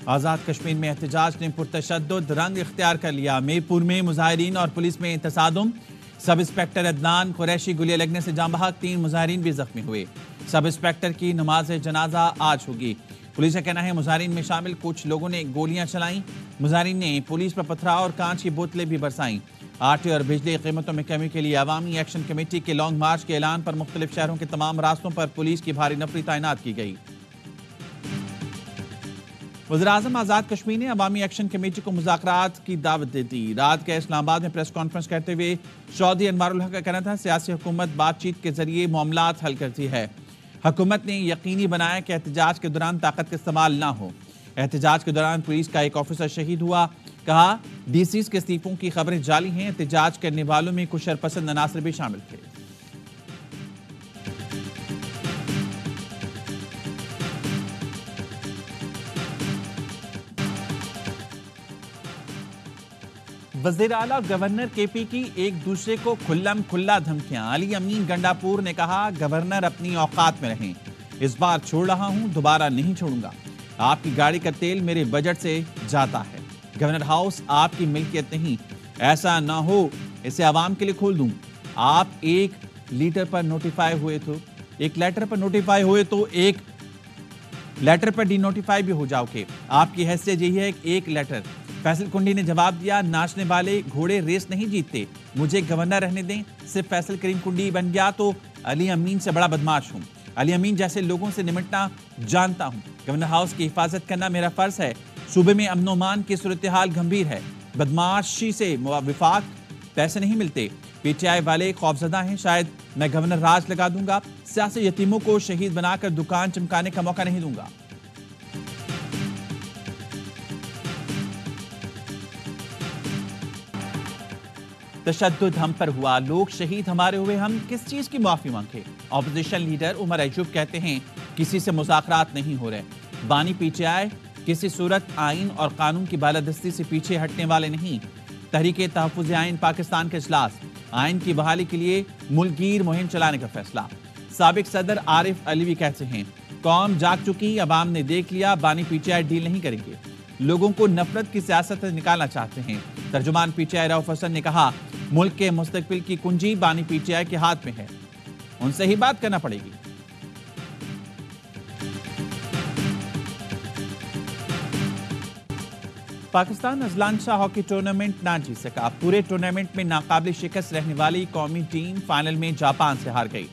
آزاد کشمیر میں احتجاج نے پرتشدد رنگ اختیار کر لیا۔ میرپور میں مظاہرین اور پولیس میں تصادم، سب انسپکٹر عدنان قریشی گولیاں لگنے سے جاں بحق، 3 مظاہرین بھی زخمی ہوئے۔ سب انسپکٹر کی نماز جنازہ آج ہوگی۔ پولیس کا کہنا ہے مظاہرین میں شامل کچھ لوگوں نے گولیاں چلائیں۔ مظاہرین نے پولیس پر پتھراؤ اور کانچ کی بوتلیں بھی برسائیں۔ آٹے اور بجلی قیمتوں میں کمی کے لیے عوامی ایکشن کمیٹی کے لانگ مارچ کے اعلان پر مختلف شہروں کے تمام راستوں پر پولیس کی بھاری نفری تعینات کی گئی۔ وزیراعظم آزاد کشمیر نے عوامی ایکشن کمیٹی کو مذاکرات کی دعوت دے دی۔ رات کے اسلام آباد میں پریس کانفرنس کرتے ہوئے چودھری انوار الحق کا کہنا تھا سیاسی حکومت بات چیت کے ذریعے معاملات حل کرتی ہے۔ حکومت نے یقینی بنایا کہ احتجاج کے دوران طاقت کا استعمال نہ ہو۔ احتجاج کے دوران پولیس کا ایک آفیسر شہید ہوا۔ کہا ڈی سیز کے استعفوں کی خبریں جعلی ہیں۔ احتجاج کرنے والوں میں کچھ شرپسند عناصر بھی شامل تھے۔ وزیر اعلیٰ گورنر کے پی کی ایک دوسرے کو کھلم کھلا دھمکیاں۔ علی امین گنڈاپور نے کہا گورنر اپنی اوقات میں رہیں، اس بار چھوڑ رہا ہوں، دوبارہ نہیں چھوڑوں گا۔ آپ کی گاڑی کا تیل میرے بجٹ سے جاتا ہے، گورنر ہاؤس آپ کی ملکیت نہیں، ایسا نہ ہو اسے عوام کے لیے کھول دوں۔ آپ ایک لیٹر پر نوٹیفائی ہوئے تو ایک لیٹر پر نوٹیفائی ہوئے تو ایک لیٹر پر ڈی نوٹیفائی بھی ہو جاؤ گے۔ آپ کی حیثیت یہی ہے ایک لیٹر۔ فیصل کنڈی نے جواب دیا ناچنے والے گھوڑے ریس نہیں جیتتے، مجھے گورنر رہنے دیں، صرف فیصل کریم کنڈی بن گیا تو علی امین سے بڑا بدماش ہوں۔ علی امین جیسے لوگوں سے نمٹنا جانتا ہوں، گورنر ہاؤس کی حفاظت کرنا میرا فرض ہے۔ صوبے میں امن و امان کی صورتحال گھمبیر ہے، بدماشی سے وفاق پیسے نہیں ملتے۔ پی ٹی آئی والے خوفزدہ ہیں، شاید میں گورنر راج لگا دوں گا، سیاسی یتیموں کو شہید بنا کر دکان چمکانے کا موقع نہیں دوں گا۔ تشدد ہم پر ہوا، لوگ شہید ہمارے ہوئے، ہم کس چیز کی معافی مانگے؟ اپوزیشن لیڈر عمر ایجوب کہتے ہیں کسی سے مذاکرات نہیں ہو رہے۔ بانی پی ٹی آئی کسی صورت آئین اور قانون کی بالادستی سے پیچھے ہٹنے والے نہیں۔ تحریک تحفظ آئین پاکستان کا اجلاس، آئین کی بحالی کے لیے ملک گیر مہم چلانے کا فیصلہ۔ سابق صدر عارف علوی کہتے ہیں قوم جاگ چکی، عوام نے دیکھ لیا، بانی پی ٹی آئی ڈیل نہیں کریں گے، لوگوں کو نفرت کی سیاست سے نکالنا چاہتے ہیں۔ ترجمان پی ٹی آئی رؤف حسن نے کہا ملک کے مستقبل کی کنجی بانی پی ٹی آئی کے ہاتھ میں ہے، ان سے ہی بات کرنا پڑے گی۔ پاکستان ازلانشا ہاکی ٹورنامنٹ نہ جیت سکا، پورے ٹورنامنٹ میں ناقابل شکست رہنے والی قومی ٹیم فائنل میں جاپان سے ہار گئی۔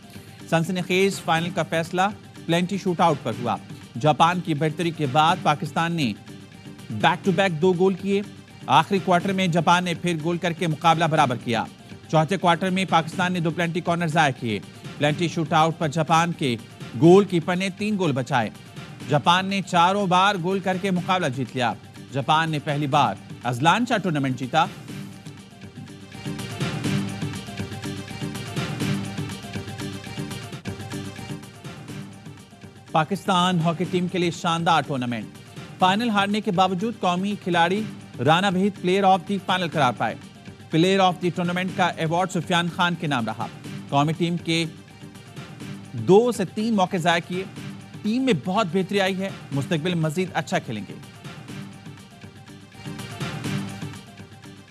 سنسنی خیز فائنل کا فیصلہ پلینٹی شوٹ آؤٹ پر ہوا۔ جاپان کی برتری کے بعد پاکستان نے بیک ٹو بیک 2 گول کیے۔ آخری کوارٹر میں جاپان نے پھر گول کر کے مقابلہ برابر کیا۔ چوتھے کوارٹر میں پاکستان نے 2 پلینٹی کارنر ضائع کیے۔ پلینٹی شوٹ آؤٹ پر جاپان کے گول کیپر نے 3 گول بچائے۔ جاپان نے چاروں بار گول کر کے مقابلہ جیت لیا۔ جاپان نے پہلی بار ازلانشا ٹورنامنٹ جیتا۔ پاکستان ہاکی ٹیم کے لیے شاندار ٹورنامنٹ، فائنل ہارنے کے باوجود قومی کھلاڑی Rana Waheed player of the final قرار پائے۔ پلیئر آف دی ٹورنامنٹ کا ایوارڈ سفیان خان کے نام رہا۔ قومی ٹیم کے 2 سے 3 موقع ضائع کیے، ٹیم میں بہت بہتری آئی ہے، مستقبل مزید اچھا کھیلیں گے۔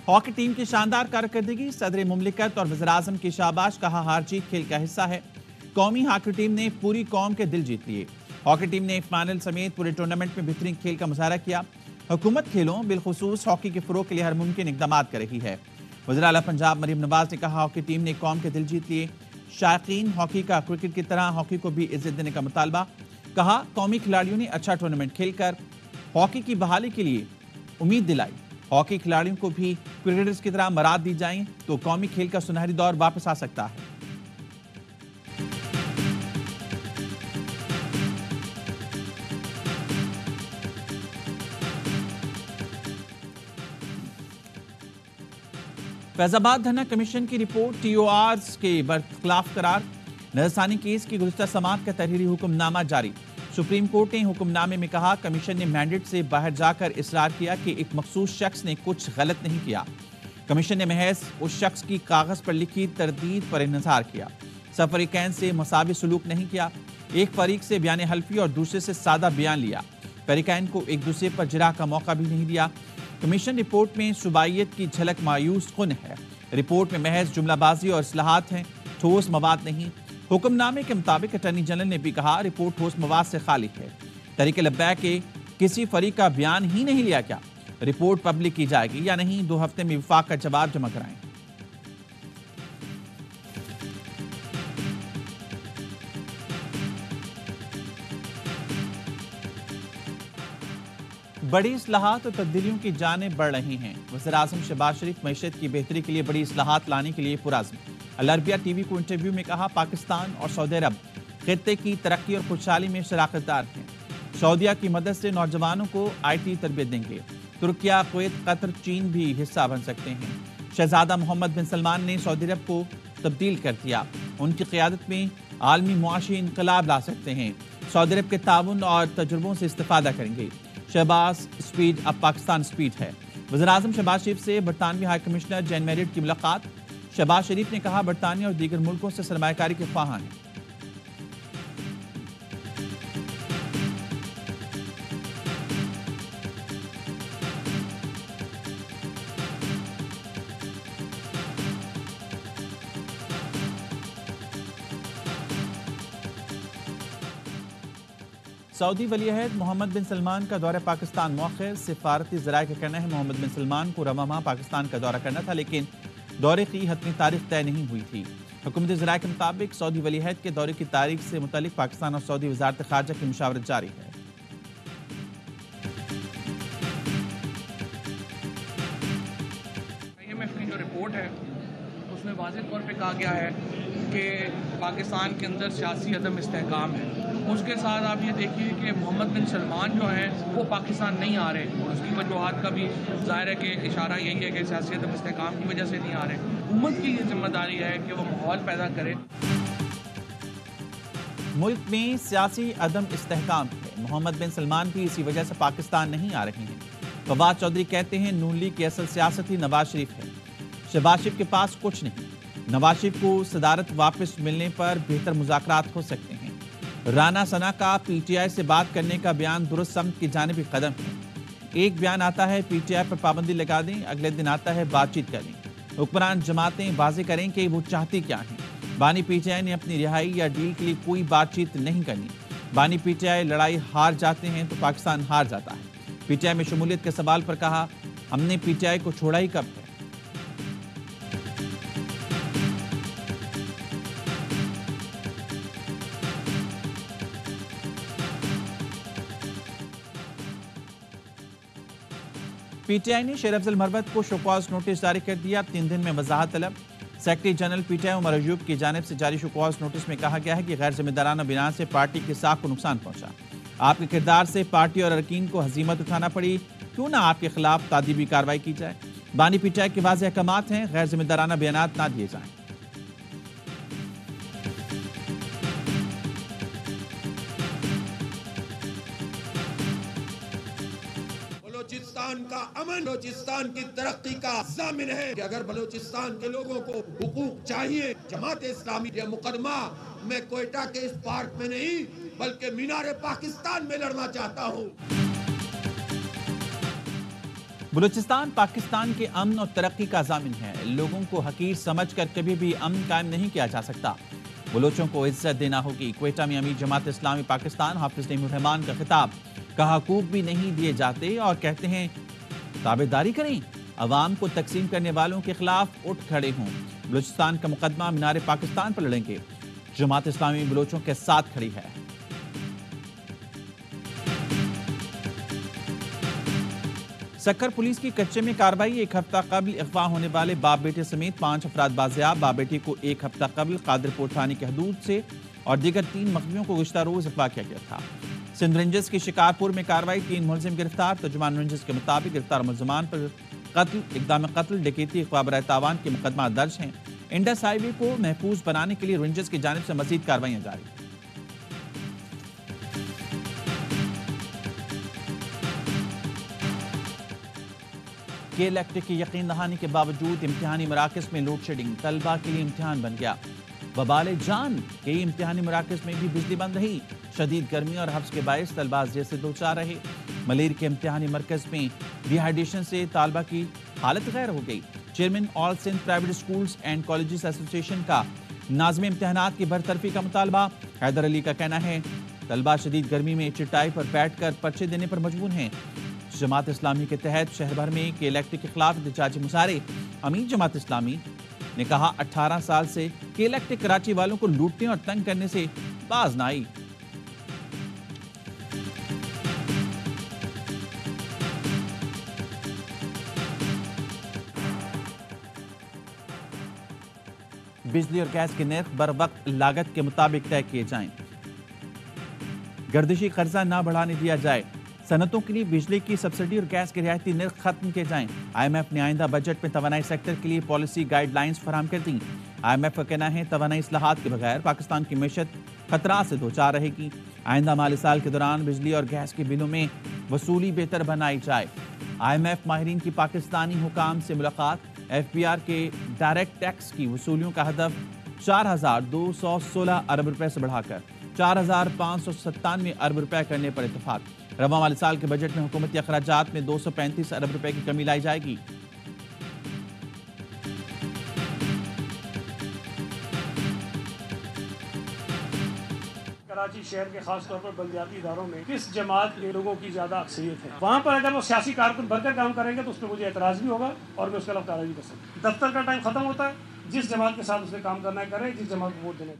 ہاکی ٹیم کی شاندار کارکردگی، صدر مملکت اور وزیراعظم کی شاباش، کہا ہار جیت کھیل کا حصہ ہے۔ قومی ہاکی ٹیم نے پوری قوم کے دل جیت لیے۔ ہاکی ٹیم نے فائنل سمیت پورے ٹورنامنٹ میں بہترین کھیل کا مظاہرہ کیا۔ حکومت کھیلوں بالخصوص ہاکی کے فروغ کے لیے ہر ممکن اقدامات کر رہی ہے۔ وزیر اعلیٰ پنجاب مریم نواز نے کہا ہاکی ٹیم نے قوم کے دل جیت لیے۔ شائقین ہاکی کا کرکٹ کی طرح ہاکی کو بھی عزت دینے کا مطالبہ۔ کہا قومی کھلاڑیوں نے اچھا ٹورنامنٹ کھیل کر ہاکی کی بحالی کے لیے امید دلائی۔ ہاکی کھلاڑیوں کو بھی کرکٹرز کی طرح مراعات دی جائیں تو قومی کھیل کا سنہری دور واپس آ سکتا ہے۔ فیض آباد دھرنا کمیشن کی رپورٹ ٹی او آرز کے برخلاف قرار، نظرثانی کیس کی گزشتہ سماعت کا تحریری حکم نامہ جاری۔ سپریم کورٹ نے حکم نامے میں کہا کمیشن نے مینڈیٹ سے باہر جا کر اصرار کیا کہ ایک مخصوص شخص نے کچھ غلط نہیں کیا۔ کمیشن نے محض اس شخص کی کاغذ پر لکھی تردید پر انحصار کیا۔ سب فریقین سے مساوی سلوک نہیں کیا، ایک فریق سے بیان حلفی اور دوسرے سے سادہ بیان لیا۔ فریقین کو ایک دوسرے پر جرح کا موقع بھی نہیں دیا۔ کمیشن رپورٹ میں صوبائیت کی جھلک مایوس کن ہے۔ رپورٹ میں محض جملہ بازی اور اصلاحات ہیں، ٹھوس مواد نہیں۔ حکم نامے کے مطابق اٹارنی جنرل نے بھی کہا رپورٹ ٹھوس مواد سے خالی ہے۔ تحریک لبیک کے کسی فریق کا بیان ہی نہیں لیا گیا۔ رپورٹ پبلک کی جائے گی یا نہیں، 2 ہفتے میں وفاق کا جواب جمع کرائیں۔ بڑی اصلاحات اور تبدیلیوں کی جانب بڑھ رہی ہیں۔ وزیر اعظم شہباز شریف معیشت کی بہتری کے لیے بڑی اصلاحات لانے کے لیے پرعزم۔ العربیہ ٹی وی کو انٹرویو میں کہا پاکستان اور سعودی عرب خطے کی ترقی اور خوشحالی میں شراکت دار ہیں۔ سعودیہ کی مدد سے نوجوانوں کو آئی ٹی تربیت دیں گے۔ ترکیہ، کویت، قطر، چین بھی حصہ بن سکتے ہیں۔ شہزادہ محمد بن سلمان نے سعودی عرب کو تبدیل کر دیا۔ ان کی قیادت میں عالمی معاشی انقلاب لا سکتے ہیں۔ سعودی عرب کے تعاون اور تجربوں سے استفادہ کریں گے۔ شہباز اسپیڈ اب پاکستان اسپیڈ ہے۔ وزیر اعظم شہباز شریف سے برطانوی ہائی کمشنر جین میریٹ کی ملاقات۔ شہباز شریف نے کہا برطانیہ اور دیگر ملکوں سے سرمایہ کاری کے خواہاں ہیں۔ سعودی ولی عہد محمد بن سلمان کا دورہ پاکستان مؤخر۔ سفارتی ذرائع کا کہنا ہے محمد بن سلمان کو رواں ماہ پاکستان کا دورہ کرنا تھا، لیکن دورے کی حتمی تاریخ طے نہیں ہوئی تھی۔ حکومتی ذرائع کے مطابق سعودی ولی عہد کے دورے کی تاریخ سے متعلق پاکستان اور سعودی وزارت خارجہ کی مشاورت جاری ہے۔ IMF کی جو رپورٹ ہے اس میں واضح طور پہ کہا گیا ہے کہ پاکستان کے اندر سیاسی عدم استحکام ہے۔ اس کے ساتھ آپ یہ دیکھیے کہ محمد بن سلمان جو ہیں وہ پاکستان نہیں آ رہے، اور اس کی وجوہات کا بھی ظاہر ہے کہ اشارہ یہی ہے کہ سیاسی عدم استحکام کی وجہ سے نہیں آ رہے۔ حکومت کی یہ ذمہ داری ہے کہ وہ ماحول پیدا کرے۔ ملک میں سیاسی عدم استحکام ہے، محمد بن سلمان بھی اسی وجہ سے پاکستان نہیں آ رہے ہیں۔ فواد چودھری کہتے ہیں نون لیگ کی اصل سیاست ہی نواز شریف ہے۔ شہباز شریف کے پاس کچھ نہیں۔ نواز شریف کو صدارت واپس ملنے پر بہتر مذاکرات ہو سکتے ہیں۔ رانا ثنا کا پی ٹی آئی سے بات کرنے کا بیان درست سمت کی جانب قدم ہے۔ ایک بیان آتا ہے پی ٹی آئی پر پابندی لگا دیں، اگلے دن آتا ہے بات چیت کریں۔ حکمران جماعتیں واضح کریں کہ وہ چاہتی کیا ہیں۔ بانی پی ٹی آئی نے اپنی رہائی یا ڈیل کے لیے کوئی بات چیت نہیں کرنی۔ بانی پی ٹی آئی لڑائی ہار جاتے ہیں تو پاکستان ہار جاتا ہے۔ پی ٹی آئی میں شمولیت کے سوال پر کہا ہم نے پی ٹی آئی کو چھوڑا ہی کب ہے۔ پی ٹی آئی نے شیر افضل مروت کو شوکاز نوٹس جاری کر دیا، 3 دن میں وضاحت طلب۔ Secretary general P T I Umar Ayub کی جانب سے جاری شوکاز نوٹس میں کہا گیا ہے کہ غیر ذمہ دارانہ بیان سے پارٹی کی ساکھ کو نقصان پہنچا۔ آپ کے کردار سے پارٹی اور ارکین کو ہزیمت اٹھانا پڑی، کیوں نہ آپ کے خلاف تادیبی کارروائی کی جائے۔ بانی پی ٹی آئی کے واضح احکامات ہیں، غیر ذمہ دارانہ بیانات نہ دیے جائیں۔ بلوچستان کا امن بلوچستان کی ترقی کا ضامن ہے کہ اگر بلوچستان کے لوگوں کو حقوق چاہیے، جماعت اسلامی یہ مقدمہ میں کوئٹہ کے اس پارک میں نہیں بلکہ مینار پاکستان میں لڑنا چاہتا ہوں۔ بلوچستان پاکستان کے امن اور ترقی کا ضامن ہے۔ لوگوں کو حقیر سمجھ کر کبھی بھی امن قائم نہیں کیا جا سکتا۔ بلوچوں کو عزت دینا ہوگی۔ کوئٹہ میں امیر جماعت اسلامی پاکستان حافظ نعیم الرحمان کا خطاب، کہا حقوق بھی نہیں دیے جاتے اور کہتے ہیں تابعداری کریں، عوام کو تقسیم کرنے والوں کے خلاف اٹھ کھڑے ہوں۔ بلوچستان کا مقدمہ مینار پاکستان پر لڑیں گے۔ جماعت اسلامی بلوچوں کے ساتھ کھڑی ہے۔ سکر پولیس کی کچے میں کارروائی، 1 ہفتہ قبل اغوا ہونے والے باپ بیٹے سمیت 5 افراد بازیاب۔ باپ بیٹے کو 1 ہفتہ قبل قادرپور تھانے کی حدود سے اور دیگر 3 مقدموں کو گزشتہ روز اغوا کیا گیا تھا۔ سندھ رینجرز کی شکارپور میں کارروائی، 3 ملزم گرفتار۔ ترجمان رینجرز کے مطابق گرفتار ملزمان پر قتل، اقدام قتل، ڈکیتی، اغوا برائے تاوان کے مقدمات درج ہیں۔ انڈس ہائی وے کو محفوظ بنانے کے لیے رینجرز کی جانب سے مزید کارروائیاں جاری ہیں۔ کے الیکٹرک کی یقین دہانی کے باوجود امتحانی مراکز میں لوڈ شیڈنگ، طلبہ کے لیے امتحان بن گیا وبال جان۔ کئی امتحانی مراکز میں بھی بجلی بند رہی۔ شدید گرمی اور حبس کے باعث طلبہ اذیت سے دوچار رہے۔ ملیریا کے امتحانی مرکز میں ڈی ہائیڈریشن سے طالبہ کی حالت غیر ہو گئی۔ Chairman all Sindh private schools and colleges ایسوسی ایشن کا ناظم امتحانات کی برطرفی کا مطالبہ۔ حیدر علی کا کہنا ہے طلبہ شدید گرمی میں چٹائی پر بیٹھ کر پرچے دینے پر مجبور ہیں۔ جماعت اسلامی کے تحت شہر بھر میں کے الیکٹرک کے خلاف احتجاجی مظاہرے۔ امین جماعت اسلامی نے کہا 18 سال سے کے الیکٹرک کراچی والوں کو لوٹنے اور تنگ کرنے سے باز نہ آئی۔ بجلی اور گیس کے نرخ بر وقت لاگت کے مطابق طے کیے جائیں۔ گردشی قرضہ نہ بڑھانے دیا جائے۔ صنعتوں کے لیے بجلی کی سبسڈی اور گیس کے رعایتی نرخ ختم کیے جائیں۔ آئی ایم ایف نے آئندہ بجٹ میں توانائی سیکٹر کے لیے پالیسی گائیڈ لائنز فراہم کر دیں۔ آئی ایم ایف کا کہنا ہے توانائی اصلاحات کے بغیر پاکستان کی معیشت خطرات سے دوچار رہے گی۔ آئندہ مالی سال کے دوران بجلی اور گیس کے بلوں میں وصولی بہتر بنائی جائے۔ آئی ایم ایف ماہرین کی پاکستانی حکام سے ملاقات۔ ایف بی آر کے ڈائریکٹ ٹیکس کی وصولیوں کا ہدف 4,216 ارب روپے سے بڑھا کر 4,597 ارب روپے کرنے پر اتفاق۔ رواں مالی سال کے بجٹ میں حکومتی اخراجات میں 235 ارب روپے کی کمی لائی جائے گی۔ کراچی شہر کے خاص طور پر بلدیاتی اداروں میں کس جماعت کے لوگوں کی زیادہ اکثریت ہے، وہاں پر اگر وہ سیاسی کارکن بن کر کام کریں گے تو اس پہ مجھے اعتراض بھی ہوگا اور میں اس کے خلاف کارروائی بھی کر سکتا ہوں۔ دفتر کا ٹائم ختم ہوتا ہے، جس جماعت کے ساتھ اس نے کام کرنا ہے کرے، جس جماعت کو ووٹ دینے۔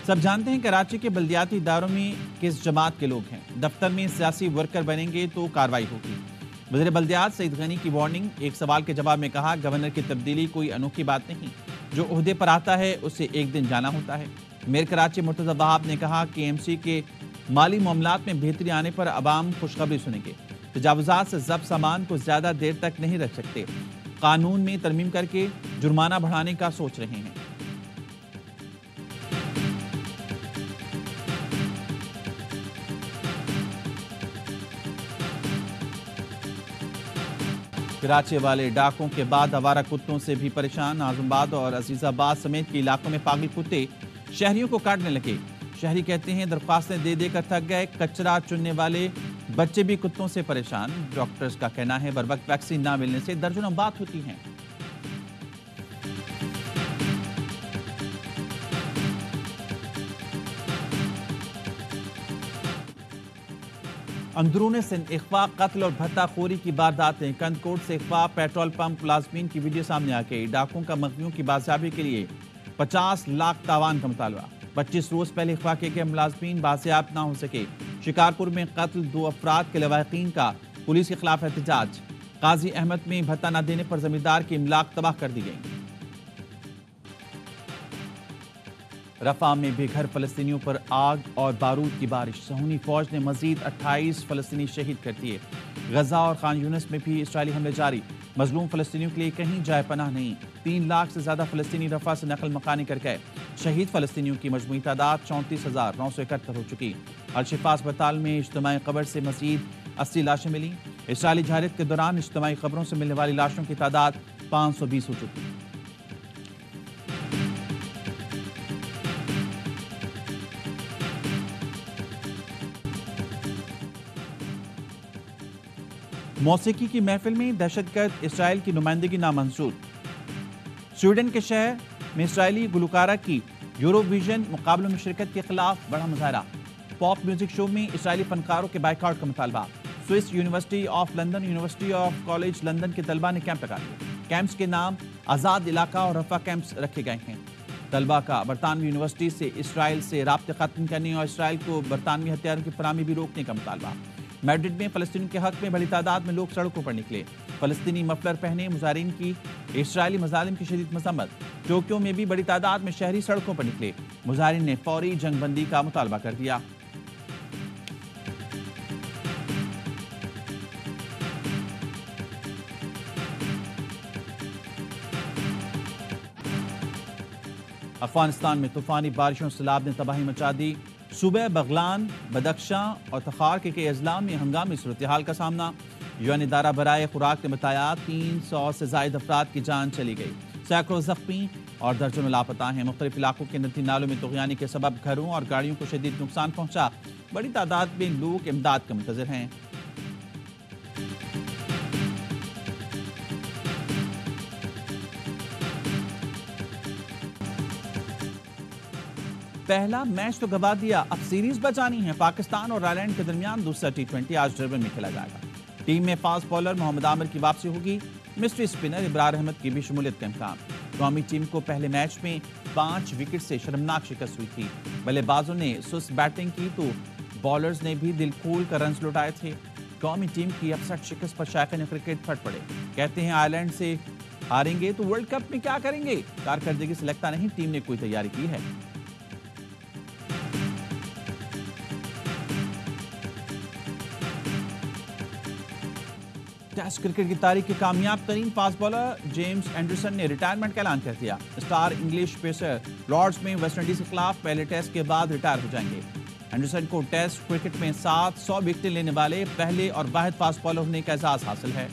سب جانتے ہیں کراچی کے بلدیاتی اداروں میں کس جماعت کے لوگ ہیں۔ دفتر میں سیاسی ورکر بنیں گے تو کارروائی ہوگی۔ وزیر بلدیات سعید غنی کی وارننگ۔ ایک سوال کے جواب میں کہا گورنر کی تبدیلی کوئی انوکھی بات نہیں، جو عہدے پر آتا ہے اسے ایک دن جانا ہوتا ہے۔ میئر کراچی مرتضی وہاب نے کہا کہ ایم سی کے مالی معاملات میں بہتری آنے پر عوام خوشخبری سنیں گے۔ تجاوزات سے ضبط سامان کو زیادہ دیر تک نہیں رکھ سکتے، قانون میں ترمیم کر کے جرمانہ بڑھانے کا سوچ رہے ہیں۔ کراچی والے ڈاکوں کے بعد آوارہ کتوں سے بھی پریشان۔ اعظم آباد اور عزیز آباد سمیت کے علاقوں میں پاگل کتے شہریوں کو کاٹنے لگے۔ شہری کہتے ہیں درخواستیں دے دے کر تھک گئے، کچرا چننے والے بچے بھی کتوں سے پریشان۔ ڈاکٹرز کا کہنا ہے بر وقت ویکسین نہ ملنے سے درجنوں بات ہوتی ہیں۔ اندرون سندھ اغوا، قتل اور بھتہ خوری کی وارداتیں۔ کندکوٹ سے اغوا، پیٹرول پمپ ملازمین کی ویڈیو سامنے آ گئی۔ ڈاکوں کا مغویوں کی بازیابی کے لیے 50 لاکھ تاوان کا مطالبہ۔ 25 روز پہلے اغوا کیے گئے ملازمین بازیاب نہ ہو سکے۔ شکارپور میں قتل 2 افراد کے لواحقین کا پولیس کے خلاف احتجاج۔ قاضی احمد میں بھتہ نہ دینے پر زمیندار کی املاک تباہ کر دی گئی۔ رفح میں بے گھر فلسطینیوں پر آگ اور بارود کی بارش۔ صہیونی فوج نے مزید 28 فلسطینی شہید کر دیے۔ غزہ اور خان یونس میں بھی اسرائیلی حملے جاری۔ مظلوم فلسطینیوں کے لیے کہیں جائے پناہ نہیں۔ 3 لاکھ سے زیادہ فلسطینی رفح سے نقل مکانی کر گئے۔ شہید فلسطینیوں کی مجموعی تعداد 34,971 ہو چکی۔ الشفا اسپتال میں اجتماعی قبر سے مزید 80 لاشیں ملی۔ اسرائیلی جہاد کے دوران اجتماعی قبروں سے ملنے والی لاشوں کی تعداد 520 ہو چکی۔ موسیقی کی محفل میں دہشت گرد اسرائیل کی نمائندگی نامنظور۔ سویڈن کے شہر میں اسرائیلی گلوکارہ کی یورو ویژن مقابلوں میں شرکت کے خلاف بڑا مظاہرہ۔ پاپ میوزک شو میں اسرائیلی فنکاروں کے بائیکاٹ کا مطالبہ۔ Swiss university of London, university of college London کے طلبہ نے کیمپ لگا لیے۔ کیمپس کے نام آزاد علاقہ اور رفح کیمپس رکھے گئے ہیں۔ طلبہ کا برطانوی یونیورسٹی سے اسرائیل سے رابطے ختم کرنے اور اسرائیل کو برطانوی ہتھیاروں کی فراہمی بھی روکنے کا مطالبہ۔ میڈرڈ میں فلسطین کے حق میں بڑی تعداد میں لوگ سڑکوں پر نکلے۔ فلسطینی مفلر پہنے مظاہرین کی اسرائیلی مظالم کی شدید مذمت۔ ٹوکیو میں بھی بڑی تعداد میں شہری سڑکوں پر نکلے۔ مظاہرین نے فوری جنگ بندی کا مطالبہ کر دیا۔ افغانستان میں طوفانی بارشوں سیلاب نے تباہی مچا دی۔ صوبہ بغلان، بدخشاں اور تخار کے کئی اضلاع میں ہنگامی صورتحال کا سامنا۔ یون ادارہ برائے خوراک نے بتایا 300 سے زائد افراد کی جان چلی گئی، سینکڑوں زخمی۔ اور درجنوں لاپتہ ہیں۔ مختلف علاقوں کے ندی نالوں میں طغیانی کے سبب گھروں اور گاڑیوں کو شدید نقصان پہنچا۔ بڑی تعداد میں لوگ امداد کا منتظر ہیں۔ پہلا میچ تو گوا دیا، اب سیریز بچانی ہے۔ پاکستان اور آئرلینڈ کے درمیان دوسرا ٹی20 آج ڈربن میں کھیلا جائے گا۔ ٹیم میں فاسٹ بولر محمد عامر کی واپسی ہوگی، مسٹری سپنر ابرار احمد کی بھی شمولیت کا امکان۔ قومی ٹیم کو پہلے میچ میں 5 وکٹ سے شرمناک شکست ہوئی تھی۔ بلے بازوں نے سست بیٹنگ کی تو بالرز نے بھی دل کھول کر رنز لٹائے تھے۔ قومی ٹیم کی اپسٹ شکست پر شائقین کرکٹ پھٹ پڑے، کہتے ہیں آئرلینڈ سے ہاریں گے تو ورلڈ کپ میں کیا کریں گے؟ کارکردگی سے لگتا نہیں ٹیم نے کوئی تیاری کی ہے۔ ٹیسٹ کرکٹ کی تاریخ کے کامیاب ترین فاسٹ بالر جیمز اینڈرسن نے ریٹائرمنٹ کا اعلان کر دیا۔ اسٹار انگلش پیسر لارڈز میں ویسٹ انڈیز کے خلاف پہلے ٹیسٹ کے بعد ریٹائر ہو جائیں گے۔ اینڈرسن کو ٹیسٹ کرکٹ میں 700 وکٹیں لینے والے پہلے اور واحد فاسٹ بالر ہونے کا اعزاز حاصل ہے۔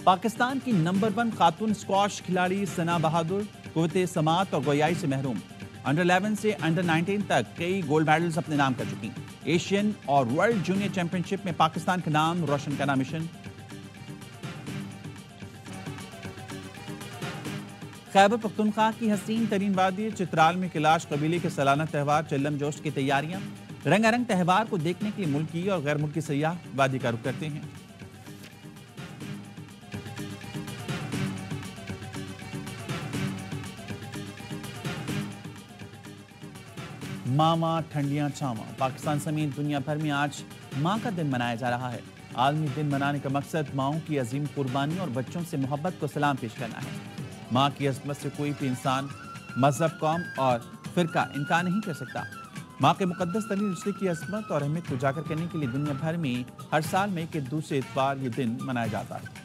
پاکستان کی نمبر 1 خاتون اسکواش کھلاڑی ثنا بہادر قوت سماعت اور گویائی سے محروم۔ انڈر 11 سے انڈر 19 تک کئی گولڈ میڈلز اپنے نام کر چکی۔ ایشین اور ورلڈ جونیئر چیمپئن شپ میں پاکستان کا نام روشن کرنا مشن۔ خیبر پختونخوا کی حسین ترین وادی چترال میں کلاش قبیلے کے سالانہ تہوار چلم جوش کی تیاریاں۔ رنگا رنگ تہوار کو دیکھنے کے لیے ملکی اور غیر ملکی سیاح وادی کا رخ کرتے ہیں۔ ماما ٹھنڈیاں چھاواں، پاکستان سمیت دنیا بھر میں آج ماں کا دن منایا جا رہا ہے۔ عالمی دن منانے کا مقصد ماؤں کی عظیم قربانی اور بچوں سے محبت کو سلام پیش کرنا ہے۔ ماں کی عظمت سے کوئی بھی انسان، مذہب، قوم اور فرقہ انکار نہیں کر سکتا۔ ماں کے مقدس ترین رشتے کی عظمت اور اہمیت کو اجاگر کرنے کے لیے دنیا بھر میں ہر سال مئی کے دوسرے اتوار یہ دن منایا جاتا ہے۔